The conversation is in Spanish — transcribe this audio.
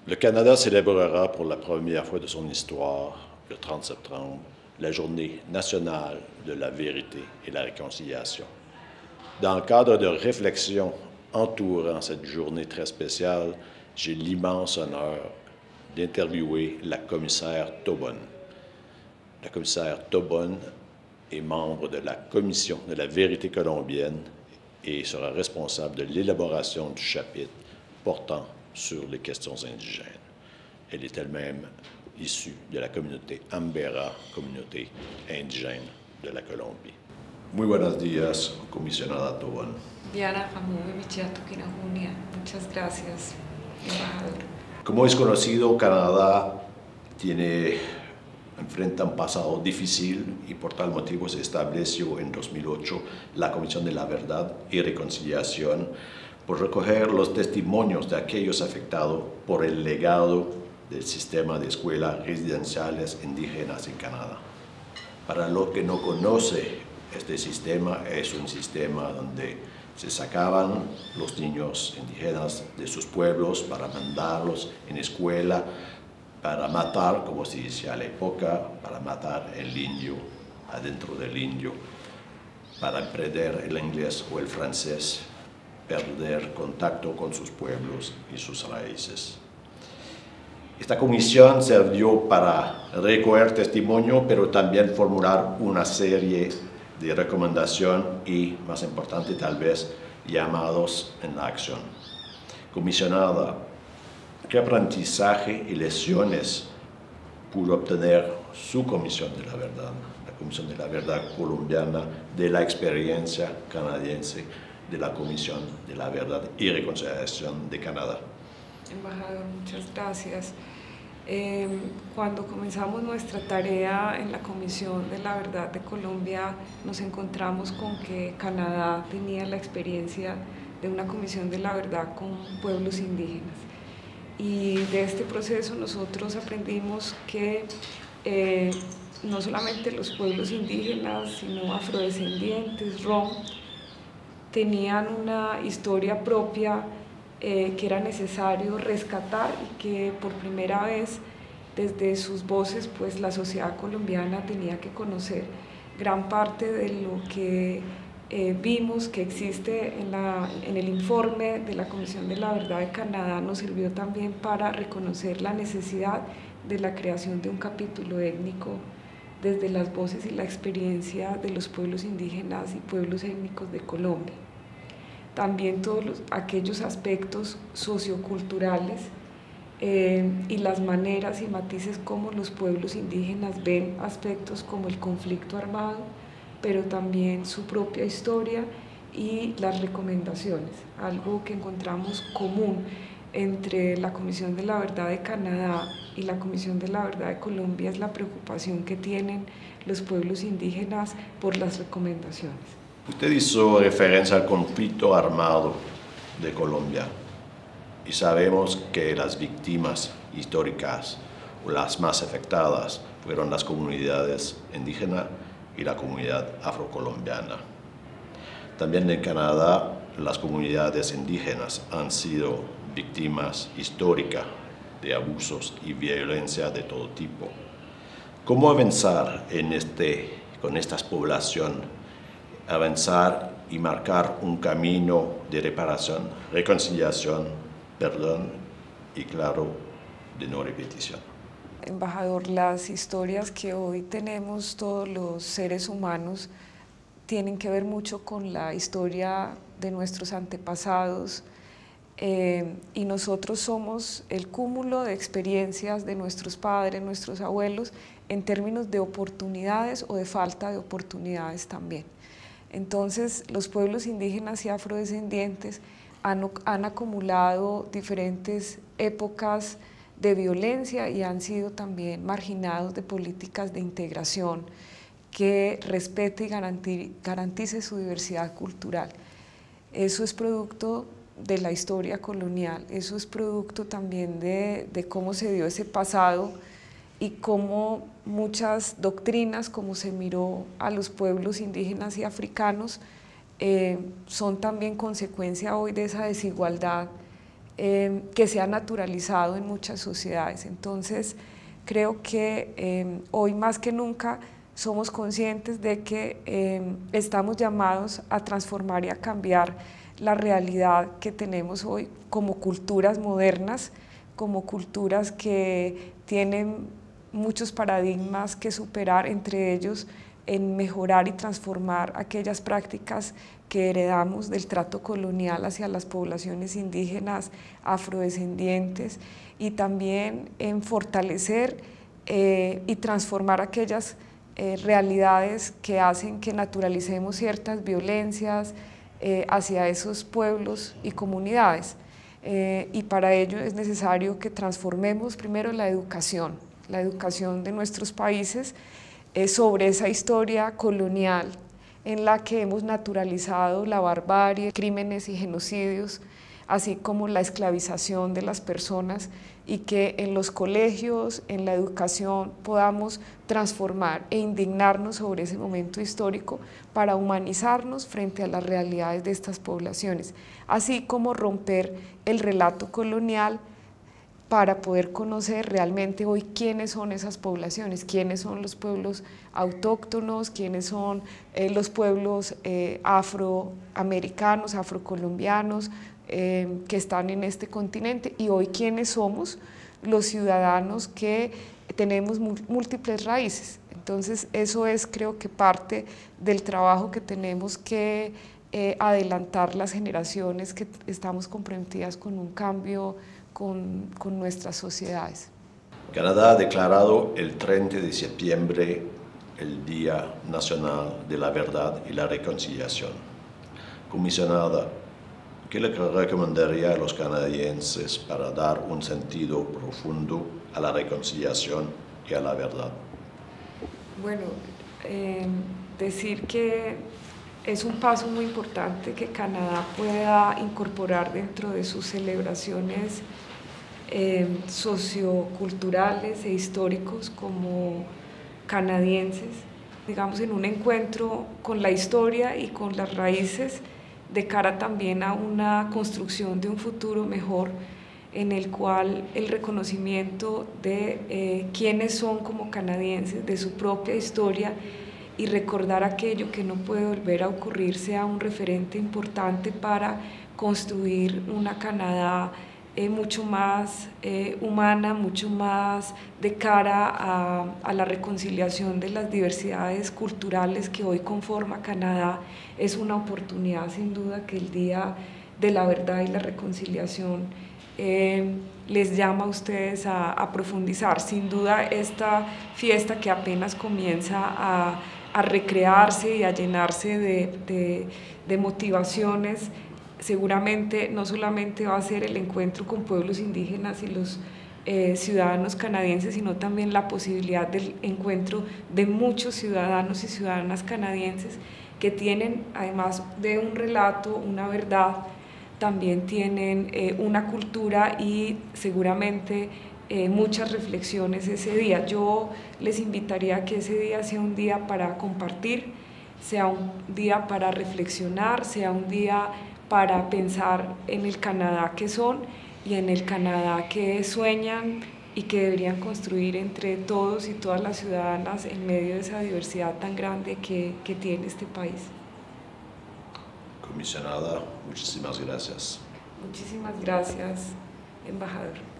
Le Canada célébrera pour la première fois de son histoire, le 30 septembre, la journée nationale de la vérité et la réconciliation. Dans le cadre de réflexion entourant cette journée très spéciale, j'ai l'immense honneur d'interviewer la commissaire Tobon. La commissaire Tobon est membre de la Commission de la vérité colombienne et sera responsable de l'élaboration du chapitre portant sur les questions indigènes. Elle est elle-même issue de la communauté Ambera, communauté indigène de la Colombie. Muy buenos días, comisionada Tobon. Diana Ramón Michiato Quinajunia, muchas gracias, embajador. Como es conocido, Canadá enfrenta un pasado difícil y por tal motivo se estableció en 2008 la Comisión de la Verdad y Reconciliación por recoger los testimonios de aquellos afectados por el legado del sistema de escuelas residenciales indígenas en Canadá. Para los que no conocen, este sistema es un sistema donde se sacaban los niños indígenas de sus pueblos para mandarlos en escuela, para matar, como se decía a la época, para matar el indio adentro del indio, para aprender el inglés o el francés, perder contacto con sus pueblos y sus raíces. Esta comisión sirvió para recoger testimonio, pero también formular una serie de recomendaciones y, más importante tal vez, llamados en la acción. Comisionada, ¿qué aprendizaje y lecciones pudo obtener su Comisión de la Verdad, la Comisión de la Verdad colombiana, de la experiencia canadiense de la Comisión de la Verdad y Reconciliación de Canadá? Embajador, muchas gracias. Cuando comenzamos nuestra tarea en la Comisión de la Verdad de Colombia, nos encontramos con que Canadá tenía la experiencia de una Comisión de la Verdad con pueblos indígenas. Y de este proceso nosotros aprendimos que no solamente los pueblos indígenas, sino afrodescendientes, rom, tenían una historia propia que era necesario rescatar y que por primera vez desde sus voces pues la sociedad colombiana tenía que conocer. Gran parte de lo que vimos que existe en el informe de la Comisión de la Verdad de Canadá nos sirvió también para reconocer la necesidad de la creación de un capítulo étnico desde las voces y la experiencia de los pueblos indígenas y pueblos étnicos de Colombia. También todos aquellos aspectos socioculturales y las maneras y matices como los pueblos indígenas ven aspectos como el conflicto armado, pero también su propia historia y las recomendaciones. Algo que encontramos común entre la Comisión de la Verdad de Canadá y la Comisión de la Verdad de Colombia es la preocupación que tienen los pueblos indígenas por las recomendaciones. Usted hizo referencia al conflicto armado de Colombia y sabemos que las víctimas históricas o las más afectadas fueron las comunidades indígenas y la comunidad afrocolombiana. También en Canadá las comunidades indígenas han sido víctimas históricas de abusos y violencia de todo tipo. ¿Cómo avanzar con estas poblaciones? Avanzar y marcar un camino de reparación, reconciliación, perdón y, claro, de no repetición. Embajador, las historias que hoy tenemos todos los seres humanos tienen que ver mucho con la historia de nuestros antepasados y nosotros somos el cúmulo de experiencias de nuestros padres, nuestros abuelos, en términos de oportunidades o de falta de oportunidades también. Entonces, los pueblos indígenas y afrodescendientes han acumulado diferentes épocas de violencia y han sido también marginados de políticas de integración que respete y garantice su diversidad cultural. Eso es producto de la historia colonial, eso es producto también de cómo se dio ese pasado y cómo muchas doctrinas, como se miró a los pueblos indígenas y africanos, son también consecuencia hoy de esa desigualdad que se ha naturalizado en muchas sociedades. Entonces, creo que hoy más que nunca somos conscientes de que estamos llamados a transformar y a cambiar la realidad que tenemos hoy como culturas modernas, como culturas que tienen muchos paradigmas que superar, entre ellos en mejorar y transformar aquellas prácticas que heredamos del trato colonial hacia las poblaciones indígenas, afrodescendientes, y también en fortalecer y transformar aquellas realidades que hacen que naturalicemos ciertas violencias hacia esos pueblos y comunidades. Y para ello es necesario que transformemos primero la educación de nuestros países sobre esa historia colonial en la que hemos naturalizado la barbarie, crímenes y genocidios, así como la esclavización de las personas, y que en los colegios, en la educación, podamos transformar e indignarnos sobre ese momento histórico para humanizarnos frente a las realidades de estas poblaciones, así como romper el relato colonial para poder conocer realmente hoy quiénes son esas poblaciones, quiénes son los pueblos autóctonos, quiénes son los pueblos afroamericanos, afrocolombianos, que están en este continente, y hoy quiénes somos los ciudadanos que tenemos múltiples raíces. Entonces eso es, creo que, parte del trabajo que tenemos que adelantar las generaciones que estamos comprometidas con un cambio con nuestras sociedades. Canadá ha declarado el 30 de septiembre el Día Nacional de la Verdad y la Reconciliación. Comisionada, ¿qué le recomendaría a los canadienses para dar un sentido profundo a la reconciliación y a la verdad? Bueno, decir que es un paso muy importante que Canadá pueda incorporar dentro de sus celebraciones socioculturales e históricos como canadienses, digamos, en un encuentro con la historia y con las raíces, de cara también a una construcción de un futuro mejor, en el cual el reconocimiento de quiénes son como canadienses, de su propia historia, y recordar aquello que no puede volver a ocurrir, sea un referente importante para construir una Canadá mucho más humana, mucho más de cara a la reconciliación de las diversidades culturales que hoy conforma Canadá. Es una oportunidad sin duda que el Día de la Verdad y la Reconciliación les llama a ustedes a profundizar. Sin duda esta fiesta que apenas comienza a recrearse y a llenarse de motivaciones, seguramente no solamente va a ser el encuentro con pueblos indígenas y los ciudadanos canadienses, sino también la posibilidad del encuentro de muchos ciudadanos y ciudadanas canadienses que tienen, además de un relato, una verdad, también tienen una cultura y seguramente muchas reflexiones ese día. Yo les invitaría a que ese día sea un día para compartir, sea un día para reflexionar, sea un día para pensar en el Canadá que son y en el Canadá que sueñan y que deberían construir entre todos y todas las ciudadanas en medio de esa diversidad tan grande que tiene este país. Comisionada, muchísimas gracias. Muchísimas gracias, embajador.